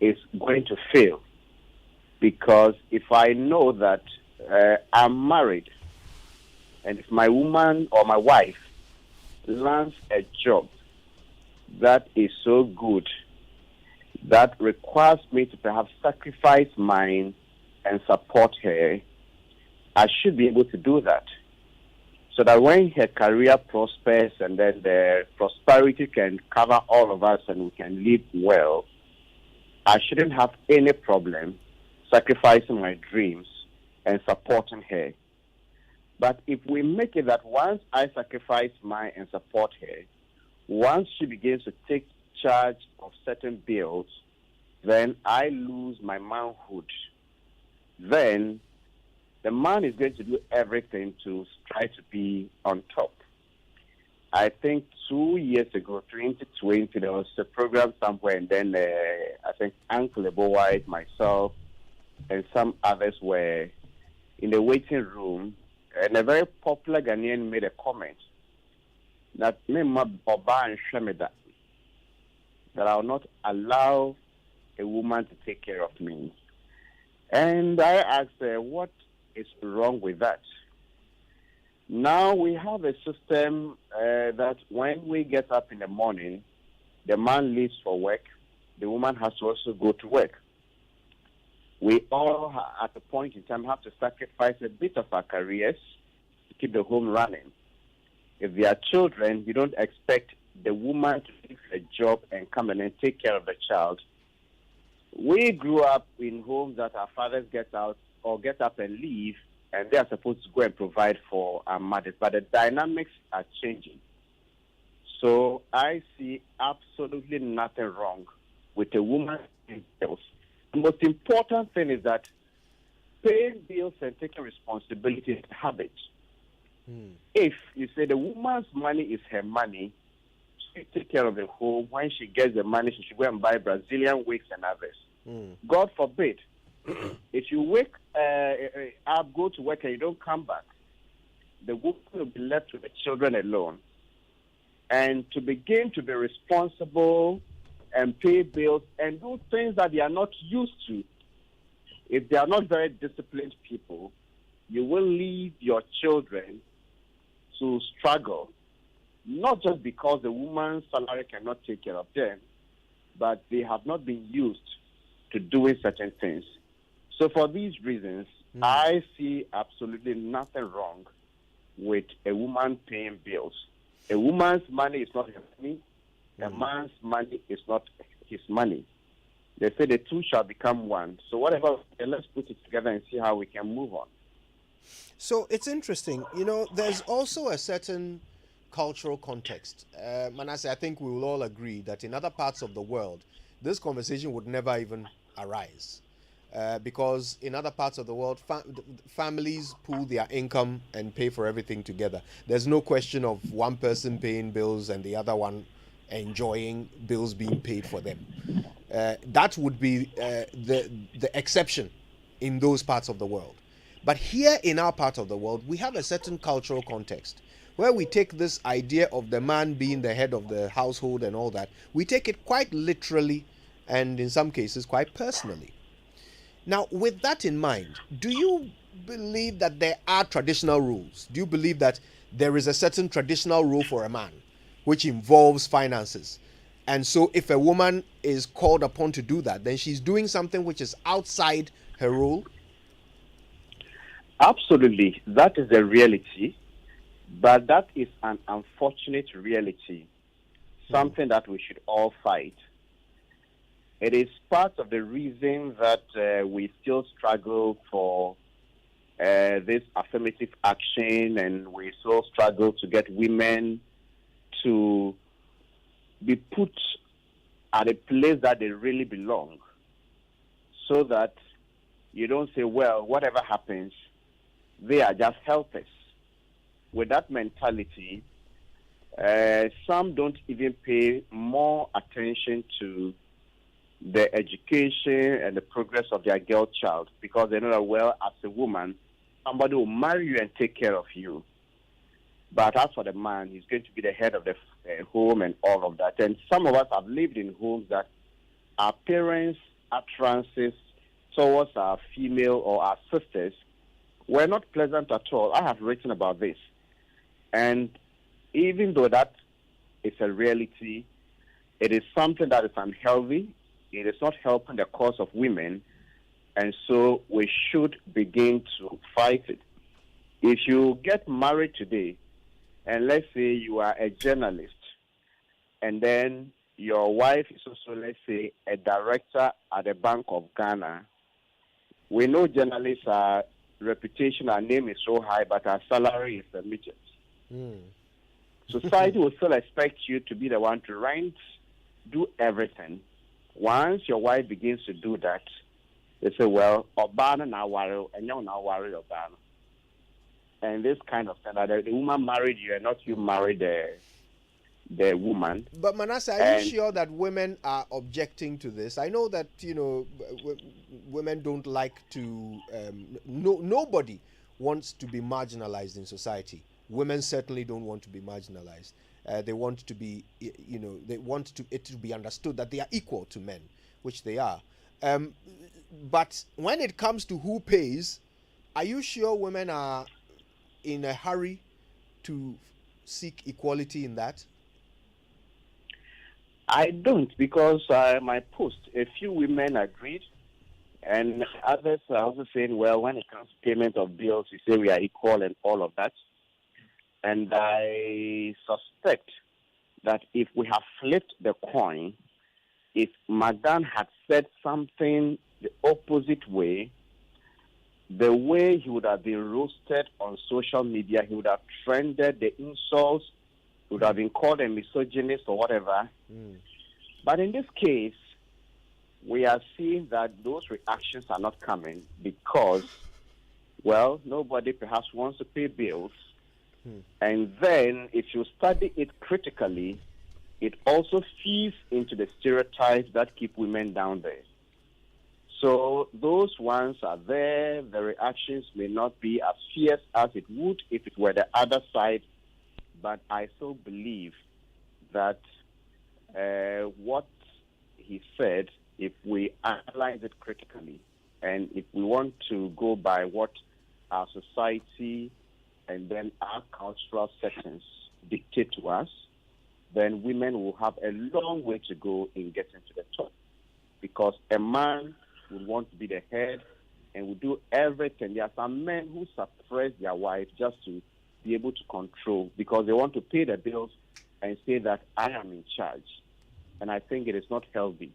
is going to fail. Because if I know that I'm married, and if my woman or my wife lands a job that is so good that requires me to perhaps sacrifice mine and support her, I should be able to do that. So that when her career prospers and then the prosperity can cover all of us and we can live well, I shouldn't have any problem sacrificing my dreams and supporting her. But if we make it that once I sacrifice mine and support her, once she begins to take charge of certain bills, then I lose my manhood. Then the man is going to do everything to try to be on top. I think 2 years ago, 2020, there was a program somewhere, and then I think Uncle Ebo White, myself, and some others were in the waiting room, and a very popular Ghanaian made a comment that that I will not allow a woman to take care of me. And I asked her, what is wrong with that? Now we have a system that when we get up in the morning, the man leaves for work, the woman has to also go to work. We all, at a point in time, have to sacrifice a bit of our careers to keep the home running. If there are children, you don't expect the woman to leave a job and come in and take care of the child. We grew up in homes that our fathers get out or get up and leave, and they are supposed to go and provide for our mothers. But the dynamics are changing. So I see absolutely nothing wrong with a woman paying bills. The most important thing is that paying bills and taking responsibility is a habit. If you say the woman's money is her money, she take care of the home. When she gets the money, she should go and buy Brazilian wigs and others. God forbid, if you wake up, go to work, and you don't come back, the woman will be left with the children alone. And to begin to be responsible and pay bills and do things that they are not used to, if they are not very disciplined people, you will leave your children to struggle, not just because the woman's salary cannot take care of them, but they have not been used to doing certain things. So for these reasons, I see absolutely nothing wrong with a woman paying bills. A woman's money is not her money. A man's money is not his money. They say the two shall become one. So whatever, let's put it together and see how we can move on. So it's interesting. You know, there's also a certain cultural context. Manasseh, I think we will all agree that in other parts of the world, this conversation would never even arise. Because in other parts of the world, families pool their income and pay for everything together. There's no question of one person paying bills and the other one enjoying bills being paid for them. That would be the exception in those parts of the world. But here in our part of the world, we have a certain cultural context where we take this idea of the man being the head of the household and all that, we take it quite literally and in some cases quite personally. Now, with that in mind, do you believe that there are traditional rules? Do you believe that there is a certain traditional rule for a man which involves finances? And so if a woman is called upon to do that, then she's doing something which is outside her role? Absolutely. That is a reality. But that is an unfortunate reality, something that we should all fight. It is part of the reason that we still struggle for this affirmative action, and we still struggle to get women to be put at a place that they really belong, so that you don't say, well, whatever happens, they are just helpers. With that mentality, some don't even pay more attention to the education and the progress of their girl child, because they know that, well, as a woman, somebody will marry you and take care of you. But as for the man, he's going to be the head of the home and all of that. And some of us have lived in homes that our parents utterances towards our female or our sisters were not pleasant at all. I have written about this. And even though that is a reality, it is something that is unhealthy. It is not helping the cause of women. And so we should begin to fight it. If you get married today, and let's say you are a journalist, and then your wife is also, let's say, a director at the Bank of Ghana, we know journalists, our reputation, our name is so high, but our salary is a midget. Society will still expect you to be the one to rent, do everything. Once your wife begins to do that, they say, well, Obana na worry, and you now worry Obana. And this kind of thing, that the woman married you and not you married the woman. But Manasseh, are you sure that women are objecting to this? I know that, women don't like to, nobody wants to be marginalized in society. Women certainly don't want to be marginalized. They want to be, they want it to be understood that they are equal to men, which they are. But when it comes to who pays, are you sure women are in a hurry to seek equality in that? I don't, because my post, a few women agreed, and others are also saying, well, when it comes to payment of bills, you say we are equal and all of that. And I suspect that if we have flipped the coin, if Madame had said something the opposite way, the way he would have been roasted on social media, he would have trended, the insults, he would have been called a misogynist or whatever. But in this case, we are seeing that those reactions are not coming because, well, nobody perhaps wants to pay bills. And then if you study it critically, it also feeds into the stereotypes that keep women down there. So those ones are there. The reactions may not be as fierce as it would if it were the other side, but I still believe that what he said, if we analyze it critically, and if we want to go by what our society and then our cultural settings dictate to us, then women will have a long way to go in getting to the top. Because a man would want to be the head and would do everything. There are some men who suppress their wife just to be able to control because they want to pay the bills and say that I am in charge. And I think it is not healthy.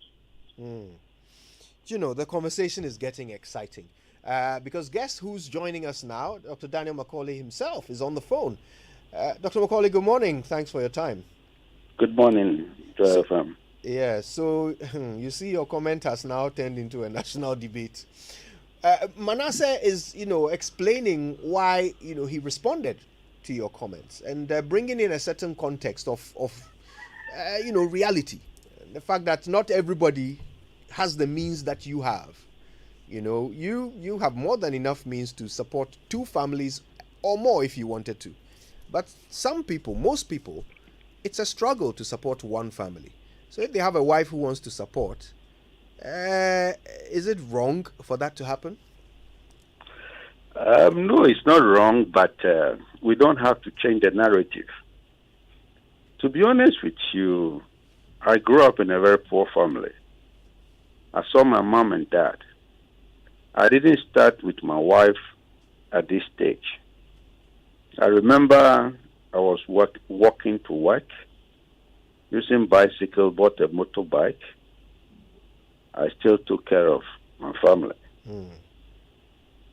The conversation is getting exciting. Because guess who's joining us now? Dr. Daniel Macaulay himself is on the phone. Dr. Macaulay, good morning. Thanks for your time. Good morning, Joy FM. Yeah, so you see your comment has now turned into a national debate. Manasseh is, explaining why, he responded to your comments and bringing in a certain context of reality. The fact that not everybody has the means that you have. You have more than enough means to support two families or more if you wanted to. But some people, most people, it's a struggle to support one family. So if they have a wife who wants to support, is it wrong for that to happen? No, it's not wrong, but we don't have to change the narrative. To be honest with you, I grew up in a very poor family. I saw my mom and dad. I didn't start with my wife at this stage. I remember I was walking to work, using bicycle, bought a motorbike. I still took care of my family.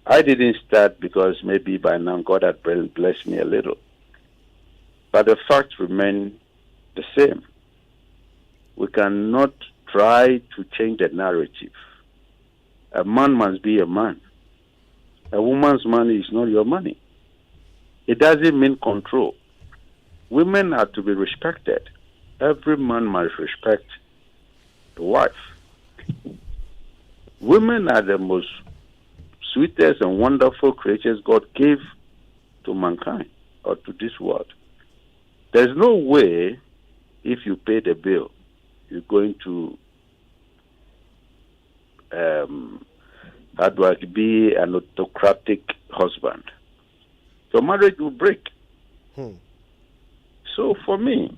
I didn't start because maybe by now God had blessed me a little. But the facts remain the same. We cannot try to change the narrative. A man must be a man. A woman's money is not your money. It doesn't mean control. Women are to be respected. Every man must respect the wife. Women are the most sweetest and wonderful creatures God gave to mankind or to this world. There's no way if you pay the bill, you're going to how do I be an autocratic husband? Your marriage will break. So for me,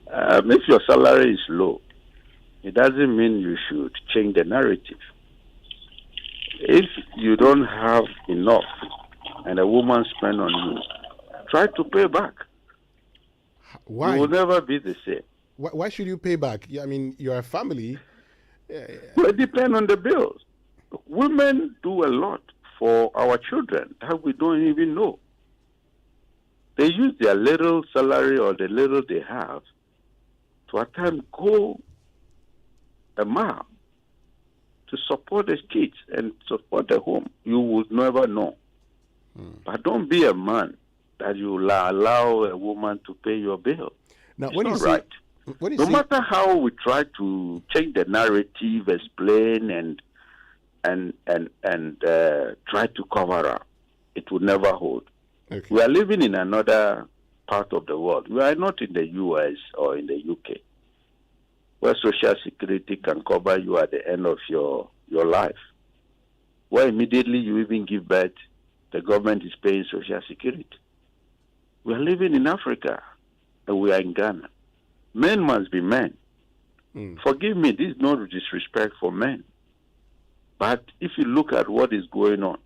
if your salary is low, it doesn't mean you should change the narrative. If you don't have enough and a woman spend on you, try to pay back. Why? You will never be the same. Why should you pay back? I mean, you're a family. Well, it depends on the bills. Women do a lot for our children that we don't even know. They use their little salary or the little they have to at times go a mile to support the kids and support the home. You would never know. But don't be a man that you allow a woman to pay your bill. Now, it's when not you say, right. When you No say, matter how we try to change the narrative, explain and try to cover up, it will never hold. okay. We are living in another part of the world. We are not in the US or in the UK, where Social Security can cover you at the end of your life. Where immediately you even give birth, the government is paying Social Security. We are living in Africa, and we are in Ghana. Men must be men. Forgive me, this is no disrespect for men. But if you look at what is going on,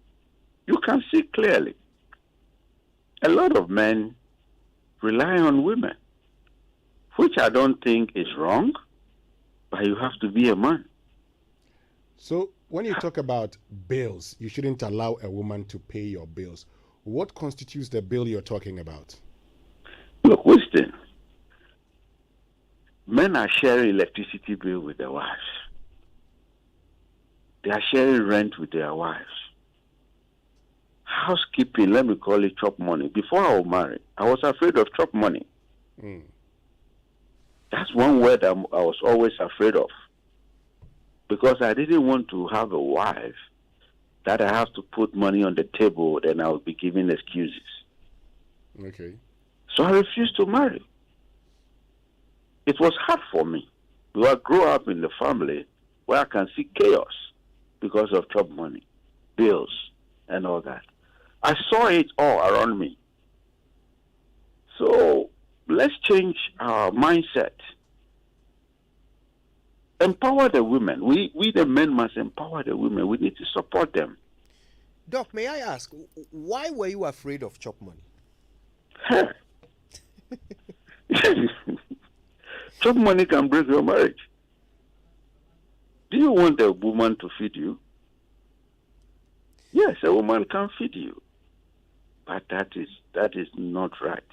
you can see clearly. A lot of men rely on women, which I don't think is wrong, but you have to be a man. So when you talk about bills, you shouldn't allow a woman to pay your bills. What constitutes the bill you're talking about? Look, Winston, men are sharing electricity bill with their wives. They are sharing rent with their wives. Housekeeping, let me call it chop money. Before I was married, I was afraid of chop money. That's one word I was always afraid of. Because I didn't want to have a wife that I have to put money on the table, then I will be giving excuses. Okay. So I refused to marry. It was hard for me. I grew up in the family where I can see chaos because of chop money, bills, and all that. I saw it all around me. So let's change our mindset. Empower the women. We the men must empower the women. We need to support them. Doc, may I ask, why were you afraid of chop money? Chop money can break your marriage. Do you want a woman to feed you? Yes, a woman can feed you. But that is not right.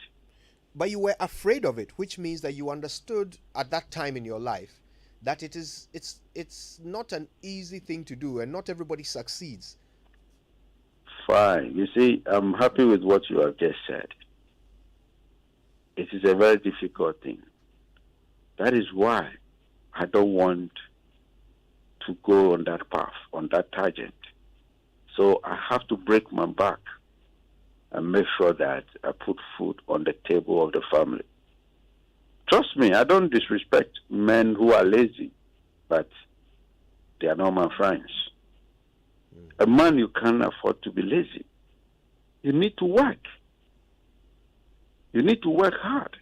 But you were afraid of it, which means that you understood at that time in your life that it's not an easy thing to do, and not everybody succeeds. Fine. You see, I'm happy with what you have just said. It is a very difficult thing. That is why I don't want to go on that path, on that tangent. So I have to break my back and make sure that I put food on the table of the family. Trust me, I don't disrespect men who are lazy, but they are not my friends. A man, you can't afford to be lazy. You need to work. You need to work hard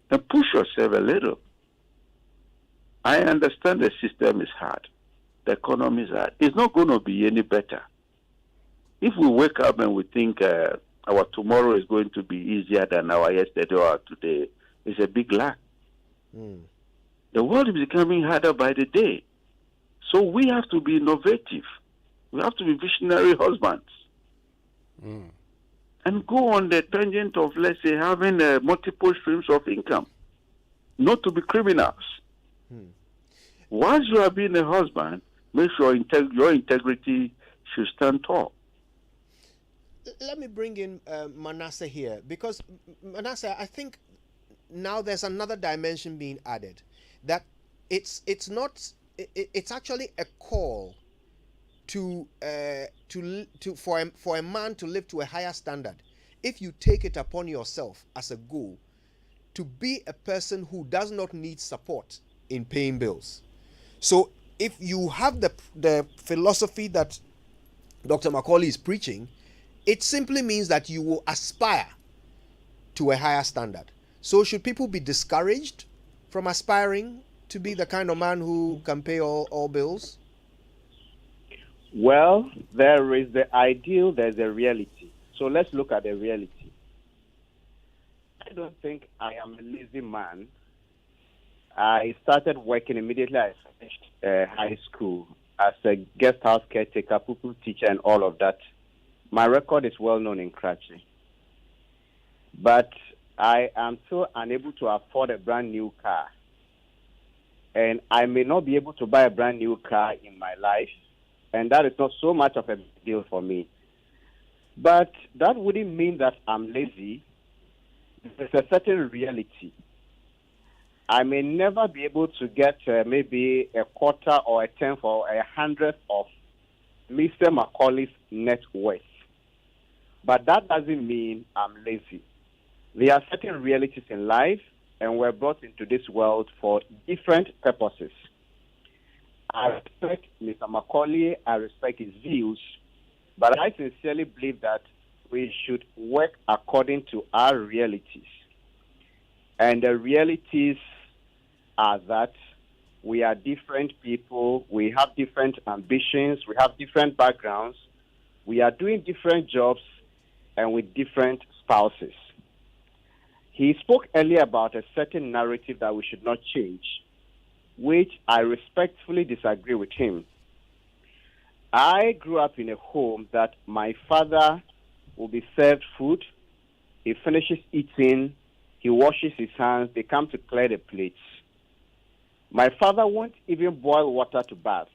and push yourself a little. I understand the system is hard. The economy is hard. It's not going to be any better. If we wake up and we think our tomorrow is going to be easier than our yesterday or today, it's a big lie. The world is becoming harder by the day. So we have to be innovative. We have to be visionary husbands. And go on the tangent of, let's say, having multiple streams of income. Not to be criminals. Once you are being a husband, make sure your integrity should stand tall. Let me bring in Manasseh here, because Manasseh, I think now there's another dimension being added, that it's actually a call for a man to live to a higher standard if you take it upon yourself as a goal to be a person who does not need support in paying bills. So if you have the philosophy that Dr. Macaulay is preaching, it simply means that you will aspire to a higher standard. So should people be discouraged from aspiring to be the kind of man who can pay all bills? Well, there is the ideal, there's the reality. So let's look at the reality. I don't think I am a lazy man. I started working immediately I finished high school as a guest house caretaker, pupil teacher, and all of that. My record is well known in Karachi. But I am still unable to afford a brand new car. And I may not be able to buy a brand new car in my life. And that is not so much of a big deal for me. But that wouldn't mean that I'm lazy. There's a certain reality. I may never be able to get maybe a quarter or a tenth or a hundredth of Mr. Macaulay's net worth. But that doesn't mean I'm lazy. There are certain realities in life, and we're brought into this world for different purposes. I respect Mr. Macaulay, I respect his views, but I sincerely believe that we should work according to our realities. And the realities are that we are different people, we have different ambitions, we have different backgrounds, we are doing different jobs, and with different spouses. He spoke earlier about a certain narrative that we should not change, which I respectfully disagree with him. I grew up in a home that my father will be served food, he finishes eating, he washes his hands, they come to clear the plates. My father won't even boil water to bath.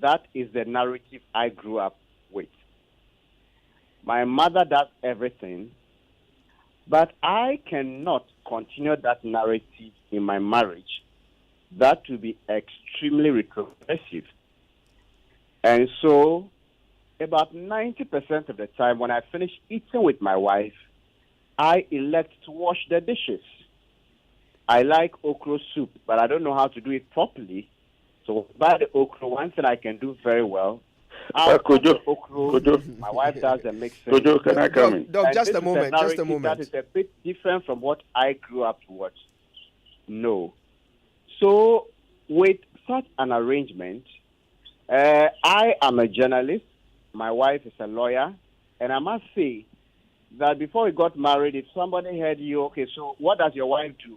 That is the narrative I grew up with. My mother does everything, but I cannot continue that narrative in my marriage. That will be extremely regressive. And so, about 90% of the time when I finish eating with my wife, I elect to wash the dishes. I like okra soup, but I don't know how to do it properly. So by the okra, one thing I can do very well. My wife does the mixing. Kojo, can I come in? Doc, just a moment. That is a bit different from what I grew up with. No. So with such an arrangement, I am a journalist. My wife is a lawyer. And I must say that before we got married, if somebody heard you, okay, so what does your wife do?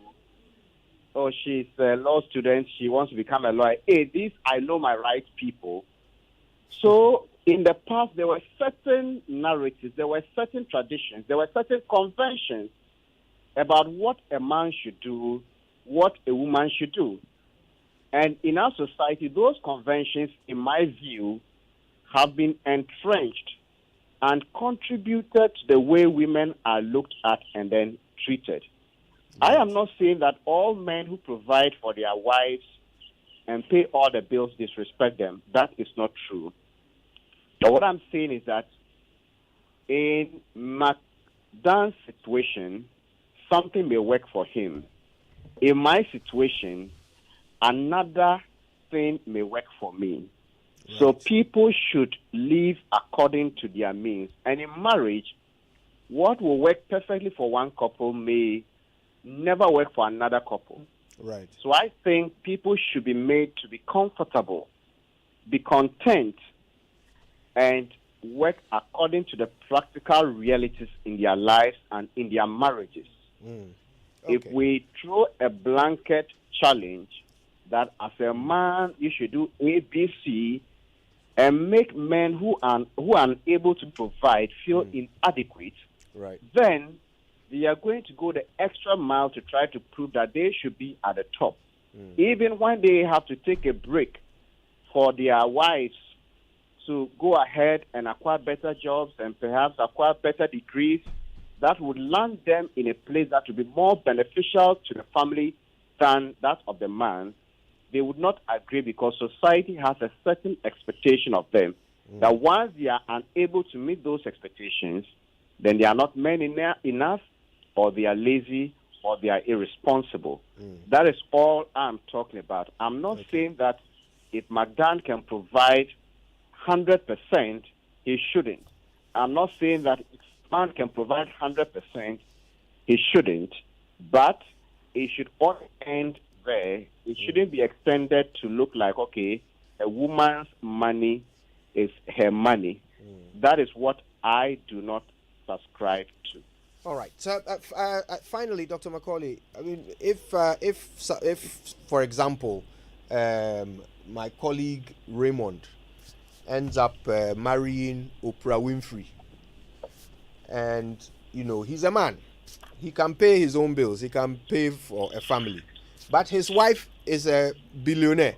Oh, she's a law student. She wants to become a lawyer. Hey, this, I know my right people. So in the past, there were certain narratives, there were certain traditions, there were certain conventions about what a man should do, what a woman should do. And in our society, those conventions, in my view, have been entrenched and contributed to the way women are looked at and then treated. I am not saying that all men who provide for their wives and pay all the bills disrespect them. That is not true. But what I'm saying is that in Dan's situation, something may work for him. In my situation, another thing may work for me. Right. So people should live according to their means. And in marriage, what will work perfectly for one couple may never work for another couple. Right. So I think people should be made to be comfortable, be content, and work according to the practical realities in their lives and in their marriages. Okay. If we throw a blanket challenge that as a man you should do A, B, C, and make men who are unable to provide feel inadequate, right, then they are going to go the extra mile to try to prove that they should be at the top. Even when they have to take a break for their wives to go ahead and acquire better jobs and perhaps acquire better degrees, that would land them in a place that would be more beneficial to the family than that of the man. They would not agree because society has a certain expectation of them that once they are unable to meet those expectations, then they are not men enough, or they are lazy, or they are irresponsible. That is all I'm talking about. I'm not saying that if McDan can provide 100%, he shouldn't. I'm not saying that if man can provide 100%, he shouldn't, but it should all end there. It shouldn't be extended to look like, okay, a woman's money is her money. That is what I do not subscribe to. All right. So finally, Dr. Macaulay, I mean, if for example, my colleague Raymond ends up marrying Oprah Winfrey, and he's a man, he can pay his own bills, he can pay for a family, but his wife is a billionaire.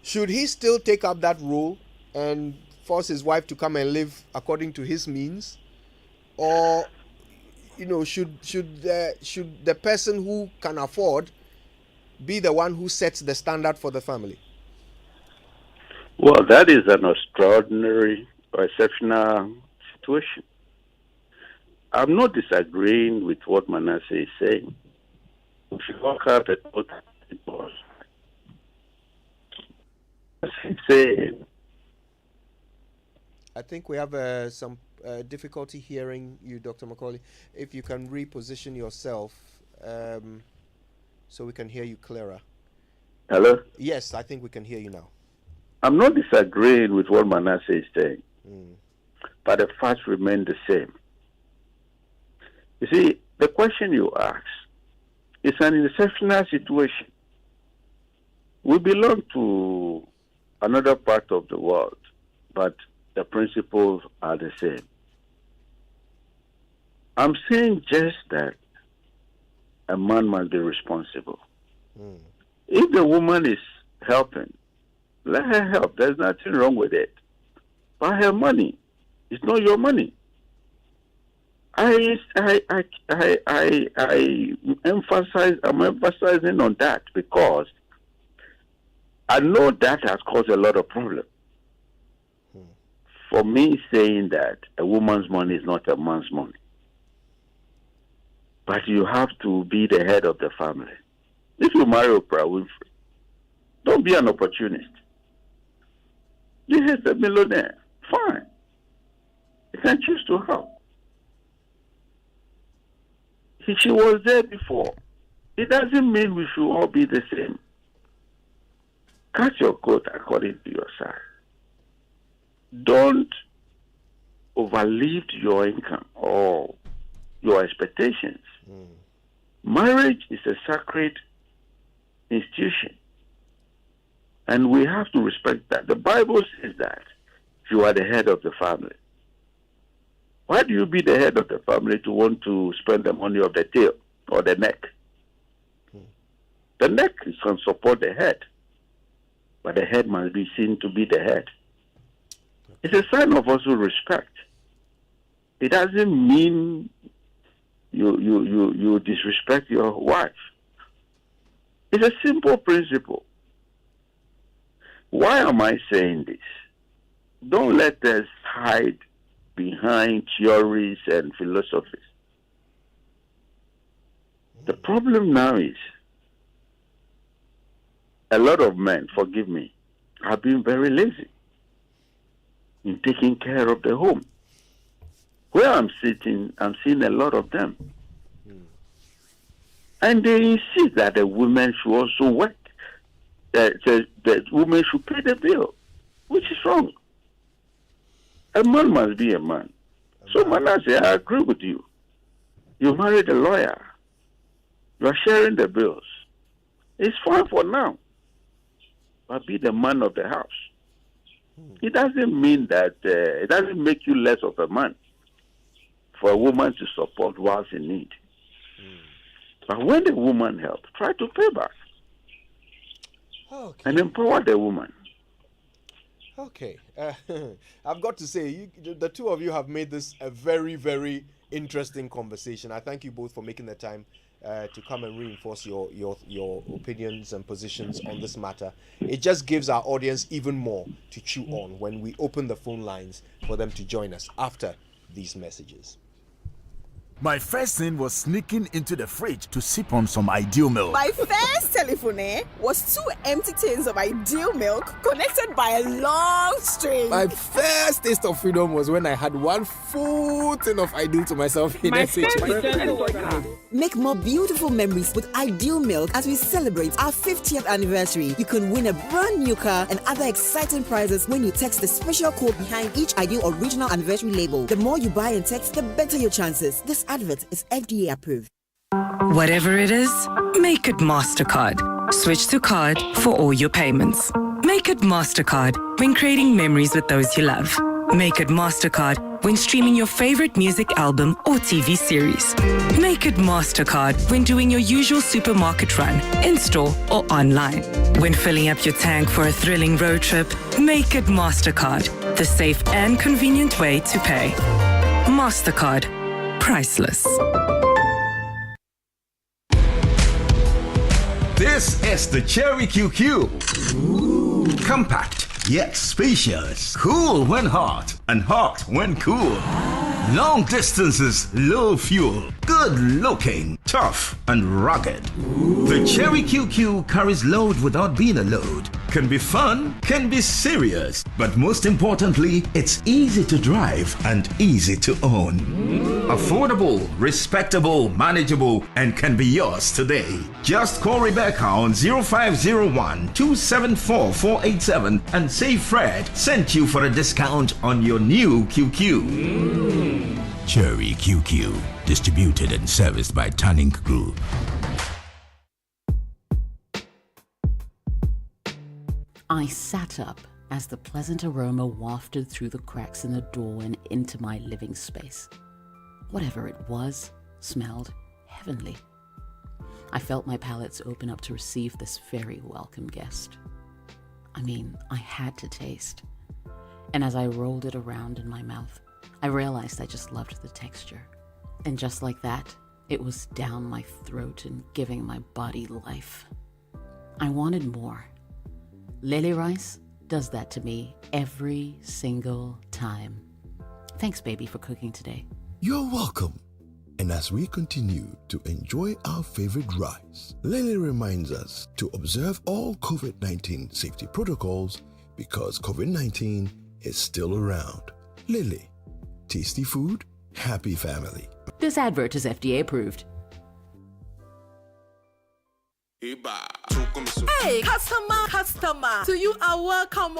Should he still take up that role and force his wife to come and live according to his means, or should the person who can afford be the one who sets the standard for the family? Well, that is an extraordinary or exceptional situation. I'm not disagreeing with what Manasseh is saying. If you look at the total divorce, he's saying, I think we have some difficulty hearing you, Dr. Macaulay. If you can reposition yourself so we can hear you clearer. hello? Yes, I think we can hear you now. I'm not disagreeing with what Manasseh is saying, but the facts remain the same. You see, the question you ask is an exceptional situation. We belong to another part of the world, but the principles are the same. I'm saying just that a man must be responsible. If the woman is helping, let her help. There's nothing wrong with it. But her money, it's not your money. I'm emphasizing on that because I know that has caused a lot of problems. For me, saying that a woman's money is not a man's money. But you have to be the head of the family. If you marry Oprah Winfrey, don't be an opportunist. This is a millionaire. Fine. You can choose to help. She was there before. It doesn't mean we should all be the same. Cut your coat according to your size. Don't overlive your income or your expectations. Marriage is a sacred institution, and we have to respect that. The Bible says that you are the head of the family. Why do you be the head of the family to want to spend the money of the tail or the neck? The neck can support the head, but the head must be seen to be the head. It's a sign of also respect. It doesn't mean you disrespect your wife. It's a simple principle. Why am I saying this? Don't let us hide behind theories and philosophies. The problem now is a lot of men, forgive me, have been very lazy in taking care of the home. Where I'm sitting, I'm seeing a lot of them. And they insist that the women should also work. The women should pay the bill, which is wrong. A man must be a man. So, Manasseh, I agree with you. You married a lawyer. You are sharing the bills. It's fine for now. But be the man of the house. It doesn't mean that, it doesn't make you less of a man for a woman to support whilst in need. But when the woman helps, try to pay back. Okay. And empower the woman. Okay. I've got to say, the two of you have made this a very, very interesting conversation. I thank you both for making the time to come and reinforce your opinions and positions on this matter. It just gives our audience even more to chew on when we open the phone lines for them to join us after these messages. My first thing was sneaking into the fridge to sip on some Ideal milk. My first telephone was 2 empty tins of Ideal milk connected by a long string. My first taste of freedom was when I had 1 full tin of Ideal to myself in SH. Make more beautiful memories with Ideal milk as we celebrate our 50th anniversary. You can win a brand new car and other exciting prizes when you text the special code behind each Ideal original anniversary label. The more you buy and text, the better your chances. This advert is FDA approved. Whatever it is, make it MasterCard. Switch to card for all your payments. Make it MasterCard when creating memories with those you love. Make it MasterCard when streaming your favorite music album or TV series. Make it MasterCard when doing your usual supermarket run, in-store or online. When filling up your tank for a thrilling road trip, make it MasterCard, the safe and convenient way to pay. MasterCard. Priceless. This is the Cherry QQ. Ooh. Compact, yet spacious. Cool when hot and hot when cool. Long distances, low fuel. Good looking, tough and rugged. Ooh. The Cherry QQ carries load without being a load. Can be fun, can be serious, but most importantly, it's easy to drive and easy to own. Affordable, respectable, manageable, and can be yours today. Just call Rebecca on 0501 274 487 and say Fred sent you for a discount on your new QQ. Cherry QQ, distributed and serviced by Tanning Group. I sat up as the pleasant aroma wafted through the cracks in the door and into my living space. Whatever it was, smelled heavenly. I felt my palates open up to receive this very welcome guest. I mean, I had to taste. And as I rolled it around in my mouth, I realized I just loved the texture. And just like that, it was down my throat and giving my body life. I wanted more. Lily Rice does that to me every single time. Thanks, baby, for cooking today. You're welcome. And as we continue to enjoy our favorite rice, Lily reminds us to observe all COVID-19 safety protocols because COVID-19 is still around. Lily, tasty food, happy family. This advert is FDA approved. Hey, customer, so you are welcome.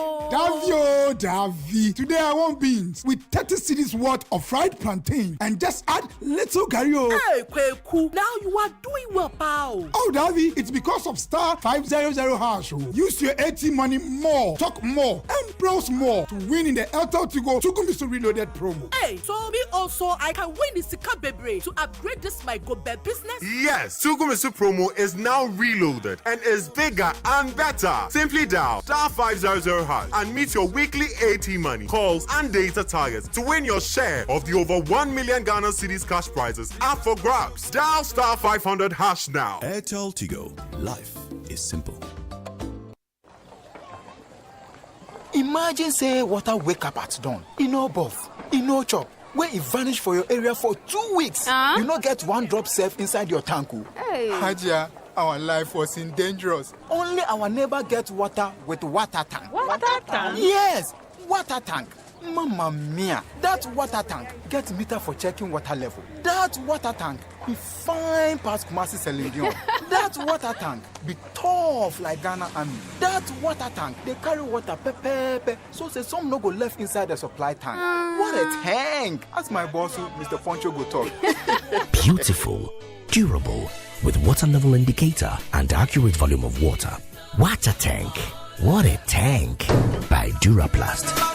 Davy. Today I want beans with 30 cedis worth of fried plantain and just add little gario. Hey, Kweku, now you are doing well, pal. Oh, Davy, it's because of star 500 hash. Use your ATM money more, talk more, and browse more to win in the Airtel to go Tukumisu Reloaded promo. Hey, so me also, I can win the Sika Bebre to upgrade this my go bed business. Yes, Tukumisu promo is now reloaded and is bigger and better. Simply dial star 500 hash and meet your weekly AT money, calls and data targets to win your share of the over 1 million Ghana cedis cash prizes up for grabs. Dial star 500 hash now. Airtel Tigo. Life is simple. Imagine say water wake up at dawn. You know buff, you know chop. Where it vanish for your area for 2 weeks. You not get 1 drop safe inside your tank. Hey. Haja, our life was in dangerous. Only our neighbor get water with water tank. Water tank? Yes, water tank. Mamma mia, that water tank get meter for checking water level. That water tank be fine past Kumasi Selenium. That water tank be tough like Ghana Army. That water tank, they carry water pepe, so say some no go left inside the supply tank. What a tank! As my boss, Mr. Poncho, go talk. Beautiful, durable, with water level indicator and accurate volume of water. Water tank. What a tank. By Duraplast.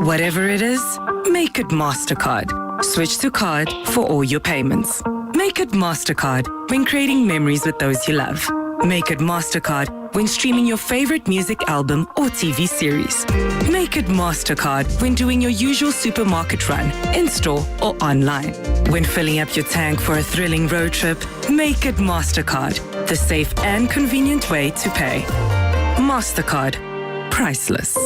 Whatever it is, make it MasterCard. Switch to card for all your payments. Make it MasterCard when creating memories with those you love. Make it MasterCard when streaming your favorite music album or TV series. Make it MasterCard when doing your usual supermarket run, in-store or online. When filling up your tank for a thrilling road trip, make it MasterCard, the safe and convenient way to pay. MasterCard. Priceless.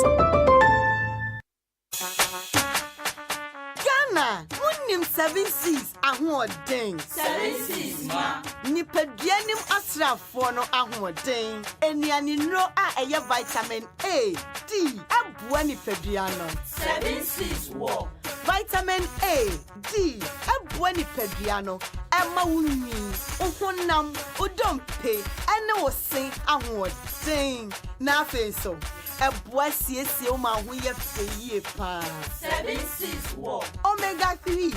Wonim 7 C's ahoɔden. 7 C's ma. Nipaduanim asrafoɔ no ahoɔden. Eniani nnuro a ɛyɛ vitamin A, D, aboa nipadua no. 7 C's wɔ. Vitamin A, D, aboa nipadua no. Ɛma wo nwi, wo honam, wo dompe, ɛne wo sen ahoɔden. Na afei so, ɛboa siesie wo ma ho yɛ fɛ yie paa. 7 C's wɔ. Omega 3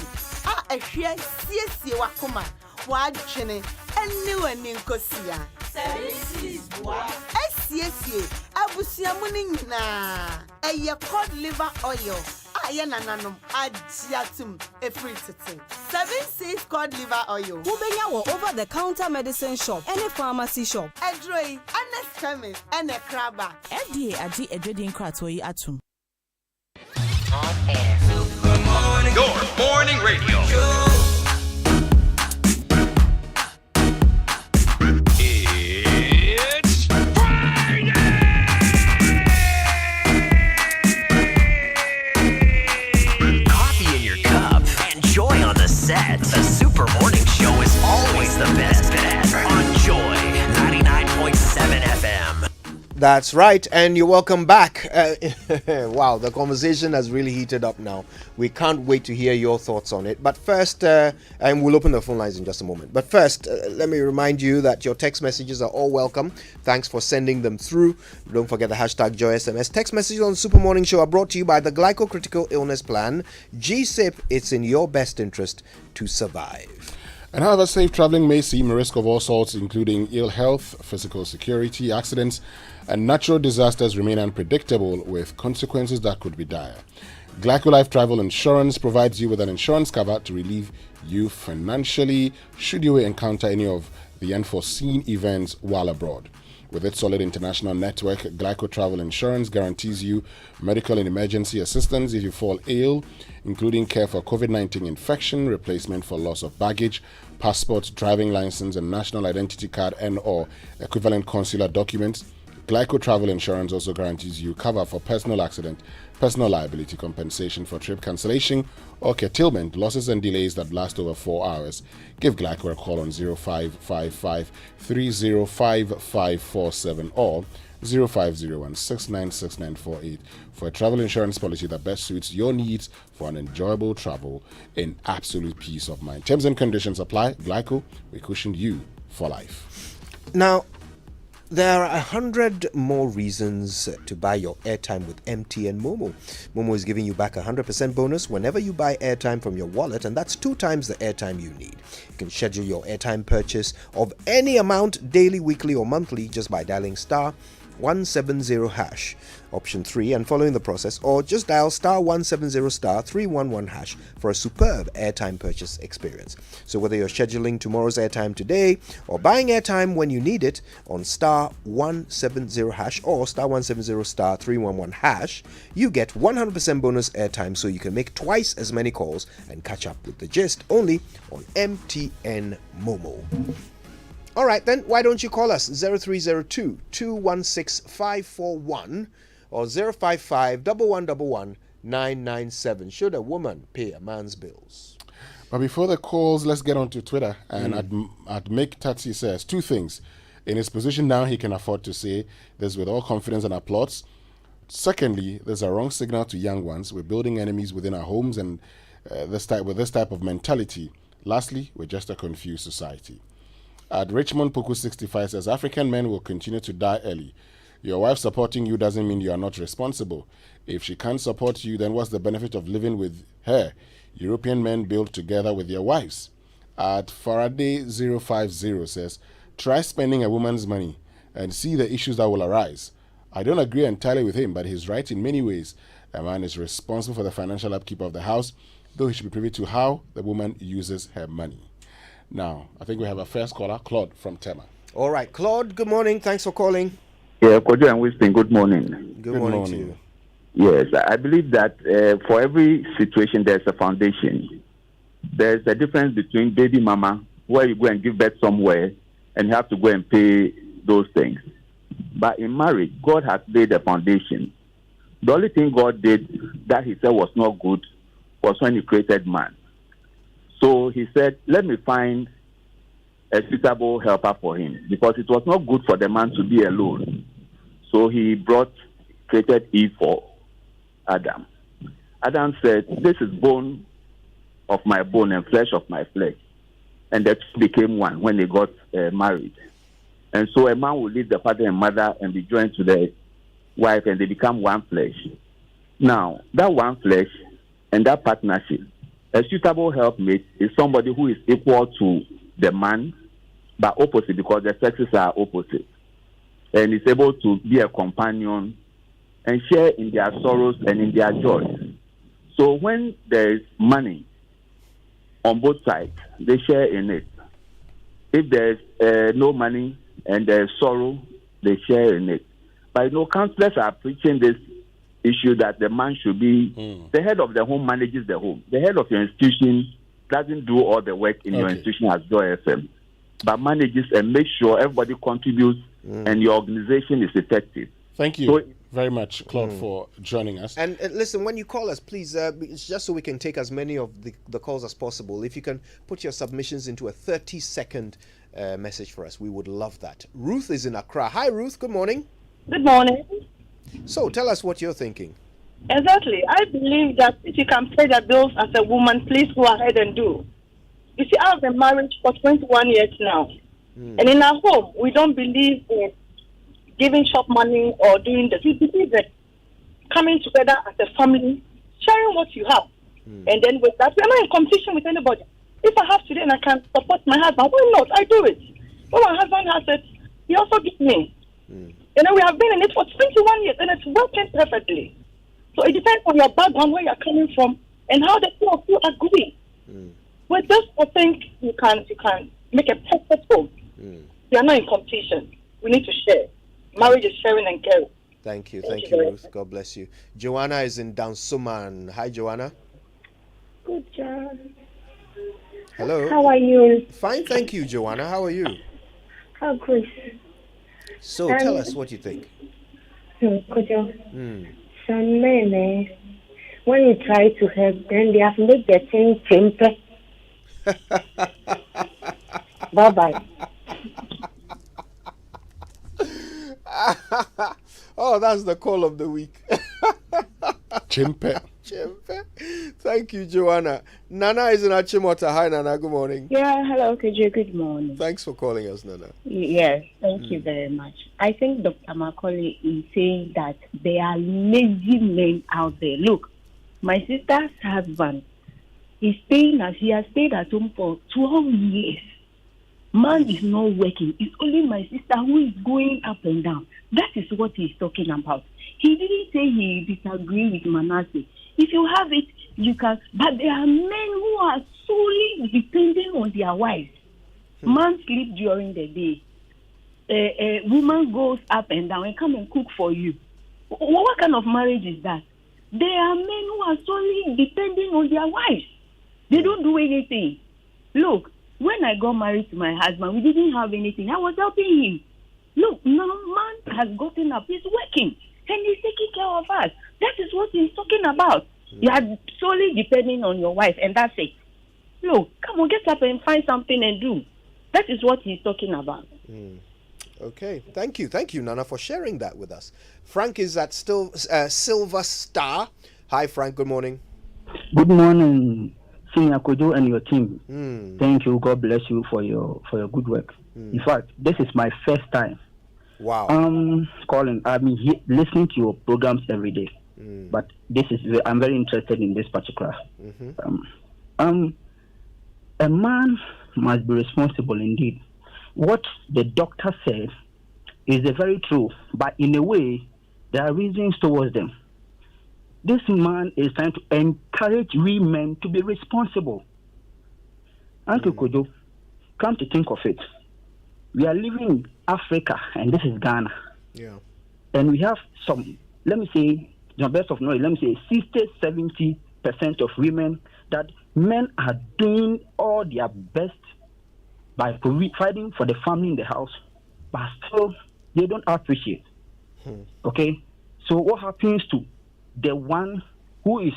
a ɛhwɛ siesie wakoma, wadwene, ɛne w'ani nkosia. 7 C's wɔ. Ɛsiesie abusuamu ne nyinaa. Ɛyɛ cod liver oil. Aye nananom ajiatum efri tete. 7 C's cod liver oil. Ubenya wo over the counter medicine shop, any pharmacy shop. Edroi, honest chemist, and a crabber. FDA adi edredin kratoi atum. Good morning. Your morning radio. It's Friday! Coffee in your cup and joy on the set. The Super Morning Show is always the best bet on Joy 99.7 FM. That's right, and you're welcome back. Wow, the conversation has really heated up now. We can't wait to hear your thoughts on it. But first, and we'll open the phone lines in just a moment. But first, let me remind you that your text messages are all welcome. Thanks for sending them through. Don't forget the hashtag JoySMS. Text messages on Super Morning Show are brought to you by the Glycocritical Illness Plan. GSIP, it's in your best interest to survive. And however safe traveling may seem, a risk of all sorts, including ill health, physical security, accidents, and natural disasters remain unpredictable with consequences that could be dire. GlycoLife Travel Insurance provides you with an insurance cover to relieve you financially should you encounter any of the unforeseen events while abroad. With its solid international network, Glyco Travel Insurance guarantees you medical and emergency assistance if you fall ill, including care for COVID-19 infection, replacement for loss of baggage, passport, driving license, and national identity card and/or equivalent consular documents. Glyco Travel Insurance also guarantees you cover for personal accident, personal liability compensation for trip cancellation or curtailment, losses and delays that last over 4 hours. Give Glyco a call on 0555 305 547 or 0501 696948 for a travel insurance policy that best suits your needs for an enjoyable travel in absolute peace of mind. Terms and conditions apply. Glyco, we cushion you for life. Now, there are 100 more reasons to buy your airtime with MTN Momo. Momo is giving you back a 100% bonus whenever you buy airtime from your wallet, and that's 2 times the airtime you need. You can schedule your airtime purchase of any amount, daily, weekly, or monthly, just by dialing star 170 hash, option 3, and following the process, or just dial star 170 star 311 hash for a superb airtime purchase experience. So whether you're scheduling tomorrow's airtime today or buying airtime when you need it on star 170 hash or star 170 star 311 hash, you get 100% bonus airtime so you can make twice as many calls and catch up with the gist only on MTN Momo. All right, then, why don't you call us 0302 216 541 or 055 1111 997 should a woman pay a man's bills. But before the calls, let's get on to Twitter. And at Make Tatsi says 2 things. In his position now, he can afford to say this with all confidence and applause. Secondly, there's a wrong signal to young ones. We're building enemies within our homes and with this type of mentality. Lastly, we're just a confused society. At Richmond Poku 65 says, African men will continue to die early. Your wife supporting you doesn't mean you are not responsible. If she can't support you, then what's the benefit of living with her? European men build together with their wives. At Faraday 050 says, try spending a woman's money and see the issues that will arise. I don't agree entirely with him, but he's right in many ways. A man is responsible for the financial upkeep of the house, though he should be privy to how the woman uses her money. Now, I think we have a first caller, Claude from Tema. All right, Claude, good morning. Thanks for calling. Yeah, Kojo and Winston, good morning. Good morning to you. Yes, I believe that for every situation, there's a foundation. There's a difference between baby mama, where you go and give birth somewhere, and you have to go and pay those things. But in marriage, God has laid a foundation. The only thing God did that he said was not good was when he created man. So he said, let me find a suitable helper for him, because it was not good for the man to be alone. So he created Eve for Adam. Adam said, this is bone of my bone and flesh of my flesh. And the two became one when they got married. And so a man will leave the father and mother and be joined to the wife, and they become one flesh. Now, that one flesh and that partnership, a suitable helpmate is somebody who is equal to the man, but opposite, because the sexes are opposite. And is able to be a companion and share in their sorrows and in their joys. So when there is money on both sides, they share in it. If there is no money and there is sorrow, they share in it. But counselors are preaching this issue that the man should be the head of the home, manages the home. The head of your institution doesn't do all the work in your institution as Joy FM, but manages and makes sure everybody contributes and your organization is effective. Thank you very much, Claude, for joining us. And listen, when you call us, please, it's just so we can take as many of the calls as possible. If you can put your submissions into a 30-second message for us, we would love that. Ruth is in Accra. Hi, Ruth. Good morning. Good morning. So tell us what you're thinking. Exactly. I believe that if you can pay the bills as a woman, please go ahead and do. You see, I have been married for 21 years now. And in our home, we don't believe in giving shop money or doing this. We believe that coming together as a family, sharing what you have. And then with that, we're not in competition with anybody. If I have today and I can support my husband, why not? I do it. When my husband has it, he also gives me. We have been in it for 21 years and it's working perfectly. So it depends on your background, where you're coming from, and how the two of you agree. With this, I think you can make a perfect home. We are not in competition. We need to share. Marriage is sharing and caring. Thank you, Ruth. God bless you. Joanna is in Dansuman. Hi, Joanna. Good job. Hello. How are you? Fine, thank you, Joanna. How are you? How good. So tell us what you think. Could you? Some men, when you try to help them, they have made the thing simple. Bye-bye. Oh, that's the call of the week. Chimpe. Thank you, Joanna. Nana is in Achimota. Hi, Nana. Good morning. Yeah, hello, KJ. Good morning. Thanks for calling us, Nana. Yes, thank you very much. I think Dr. Macaulay is saying that there are lazy men out there. Look, my sister's husband is staying as he has stayed at home for 12 years. Man is not working. It's only my sister who is going up and down. That is what he's talking about. He didn't say he disagreed with Manasseh. If you have it, you can. But there are men who are solely depending on their wives. Man sleep during the day. A woman goes up and down and come and cook for you. What kind of marriage is that? There are men who are solely depending on their wives. They don't do anything. Look, when I got married to my husband, we didn't have anything. I was helping him. Look, now man has gotten up. He's working. And he's taking care of us. That is what he's talking about. You are solely depending on your wife, and that's it. Look, come on, get up and find something and do. That is what he's talking about. Okay, thank you, Nana, for sharing that with us. Frank is at Silver Star. Hi, Frank. Good morning. Good morning, Senior Kojo and your team. Thank you. God bless you for your good work. In fact, this is my first time. Wow. Calling. I've been listening to your programs every day, but I'm very interested in this particular. A man must be responsible indeed. What the doctor said is very true, but in a way, there are reasons towards them. This man is trying to encourage women to be responsible. Uncle Kojo, come to think of it, we are living in Africa, and this is Ghana. Yeah. And we have some, let me say, the best of knowledge, let me say 60-70% of women that men are doing all their best by providing for the family in the house, but still they don't appreciate. Okay? So what happens to the one who is,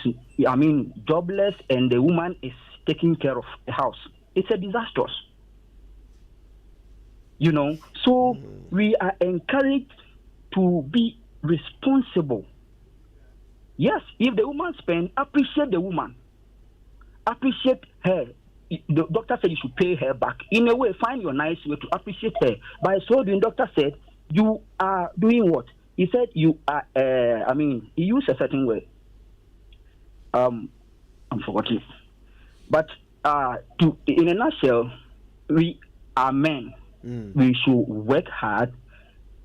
jobless, and the woman is taking care of a house. It's a disastrous. So we are encouraged to be responsible. Yes, if the woman spends, appreciate the woman. Appreciate her. The doctor said you should pay her back. In a way, find your nice way to appreciate her. By so doing, doctor said, you are doing what? He said you are, he used a certain way. I'm forgetting. But in a nutshell, we are men. We should work hard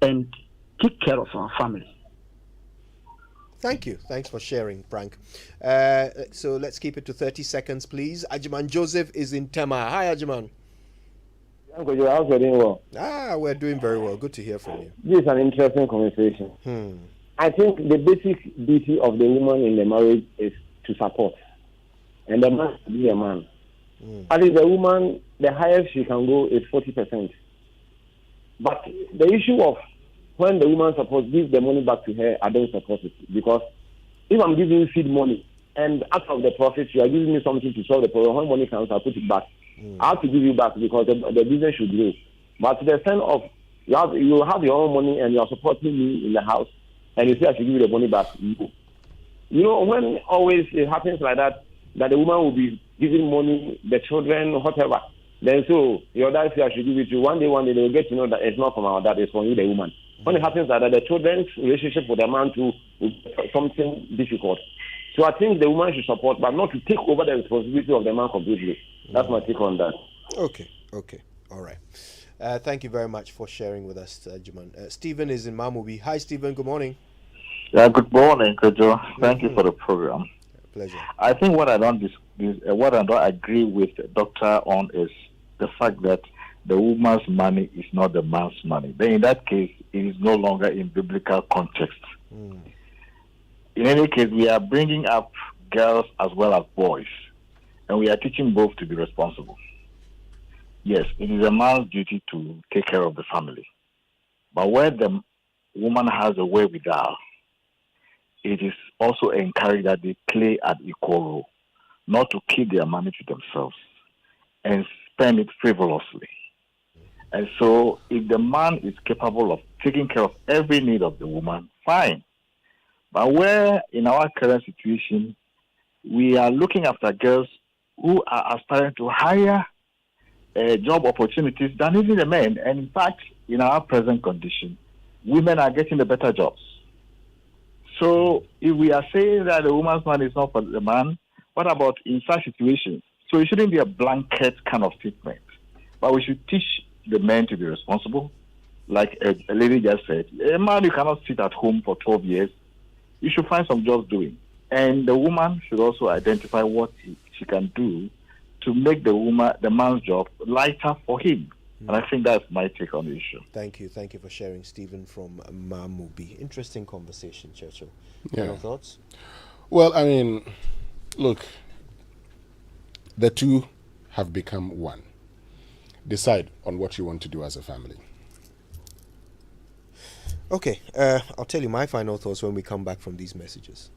and take care of our family. Thank you. Thanks for sharing, Frank. So let's keep it to 30 seconds, please. Ajiman Joseph is in Tema. Hi, Ajiman. Uncle Joe, how's you doing well? We're doing very well. Good to hear from you. This is an interesting conversation. I think the basic duty of the woman in the marriage is to support, and the man to be a man. At least the woman, the highest she can go is 40%. But the issue of when the woman supposed to give the money back to her, I don't support it. Because if I'm giving you feed money and out of the profit, you are giving me something to solve the problem, when money comes, I'll put it back. I have to give you back because the business should grow. But to the extent of you have your own money and you are supporting me in the house and you say I should give you the money back, when always it happens like that the woman will be giving money, the children, whatever. Then so your dad says I should give it to you. One day they will get to know that it's not from our dad, it's from you, the woman. When it happens like that, the children's relationship with the man too is something difficult. So I think the woman should support, but not to take over the responsibility of the man completely. That's my take on that. Okay. All right. Thank you very much for sharing with us, Juman. Stephen is in Mamubi. Hi, Stephen. Good morning. Yeah, good morning, Kojo. Thank you for the program. Pleasure. I think what I don't agree with the doctor on is the fact that the woman's money is not the man's money. Then in that case, it is no longer in biblical context. In any case, we are bringing up girls as well as boys, and we are teaching both to be responsible. Yes, it is a man's duty to take care of the family. But where the woman has a wherewithal, it is also encouraged that they play an equal role, not to keep their money to themselves and spend it frivolously. And so if the man is capable of taking care of every need of the woman, fine. But where in our current situation, we are looking after girls who are aspiring to higher job opportunities than even the men. And in fact, in our present condition, women are getting the better jobs. So if we are saying that the woman's money is not for the man, what about in such situations? So it shouldn't be a blanket kind of statement. But we should teach the men to be responsible. Like a lady just said, a man, you cannot sit at home for 12 years. You should find some jobs doing. And the woman should also identify what she can do to make the man's job lighter for him. And I think that's my take on the issue. Thank you for sharing, Stephen from Mamubi. Interesting conversation, Churchill. Yeah. Your thoughts? Well, I mean, look, the two have become one. Decide on what you want to do as a family. Okay, I'll tell you my final thoughts when we come back from these messages.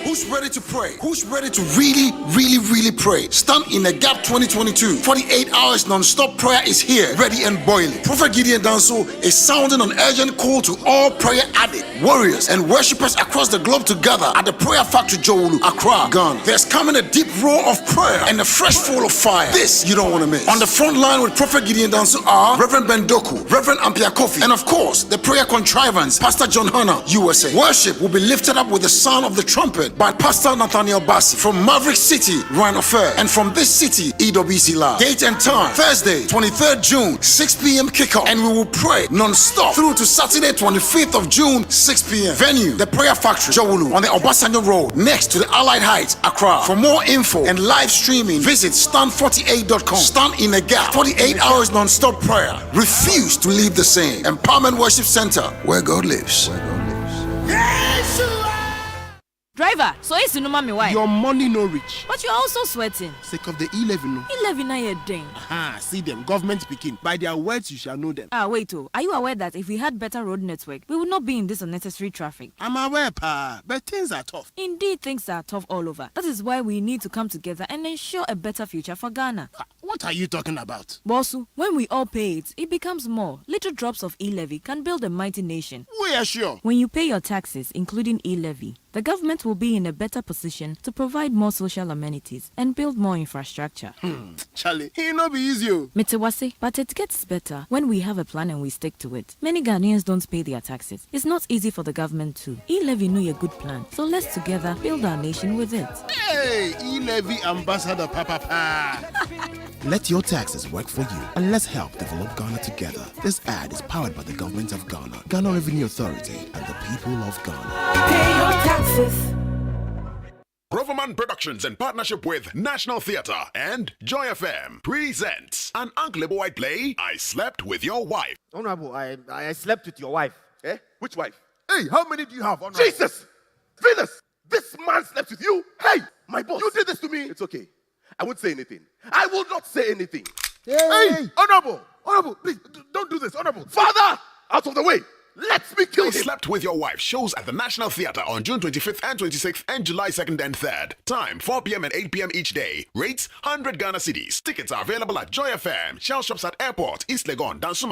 Who's ready to pray? Who's ready to really pray? Stand in the Gap 2022. 48 hours non-stop prayer is here, ready and boiling. Prophet Gideon Danso is sounding an urgent call to all prayer addicts, warriors, and worshippers across the globe to gather at the Prayer Factory Jowulu, Accra, Ghana. There's coming a deep roar of prayer and a fresh fall of fire. This you don't want to miss. On the front line with Prophet Gideon Danso are Reverend Ben Doku, Reverend Ampia Kofi, and of course, the prayer contrivance, Pastor John Hanna, USA. Worship will be lifted up with the sound of the trumpet by Pastor Nathaniel Bassi from Maverick City, Rhino Fair, and from this city, EWC Live. Date and time, Thursday, 23rd June, 6 p.m. kickoff, and we will pray non-stop through to Saturday, 25th of June, 6 p.m. Venue, the Prayer Factory, Jowulu, on the Obasanjo Road, next to the Allied Heights, Accra. For more info and live streaming, visit stand48.com. Stand in the Gap, 48 hours non-stop prayer. Refuse to leave the same. Empowerment Worship Center, where God lives. Driver, so it's no mommy why? Your money no reach. But you're also sweating. Sake of the 11. 11 na your ding. Aha, see them, government speaking. By their words, you shall know them. Wait, are you aware that if we had better road network, we would not be in this unnecessary traffic? I'm aware, pa, but things are tough. Indeed, things are tough all over. That is why we need to come together and ensure a better future for Ghana. What are you talking about? Bosu, when we all pay it, it becomes more. Little drops of e-levy can build a mighty nation. We are sure. When you pay your taxes, including e-levy, the government will be in a better position to provide more social amenities and build more infrastructure. Charlie, it not be easy. Mitewase, but it gets better when we have a plan and we stick to it. Many Ghanaians don't pay their taxes. It's not easy for the government to. E-levy know a good plan, so let's together build our nation with it. Hey, e-levy ambassador, papa. Let your taxes work for you, and let's help develop Ghana together. This ad is powered by the government of Ghana, Ghana Revenue Authority, and the people of Ghana. Pay your taxes. Groverman Productions, in partnership with National Theatre and Joy FM, presents an Uncle White play, I Slept With Your Wife. Honorable, I slept with your wife. Eh? Which wife? Hey, how many do you have, Honorable? Jesus! Venus! This man slept with you? Hey! My boss! You did this to me! It's okay. I won't say anything. I will not say anything. Hey! Honorable! Honorable, please, don't do this, Honorable. Father! Out of the way! Let me kill him! I Slept With Your Wife shows at the National Theatre on June 25th and 26th and July 2nd and 3rd. Time 4 p.m. and 8 p.m. each day. Rates 100 Ghana cedis. Tickets are available at Joy FM, Shell Shops at Airport, East Legon, Dansuman,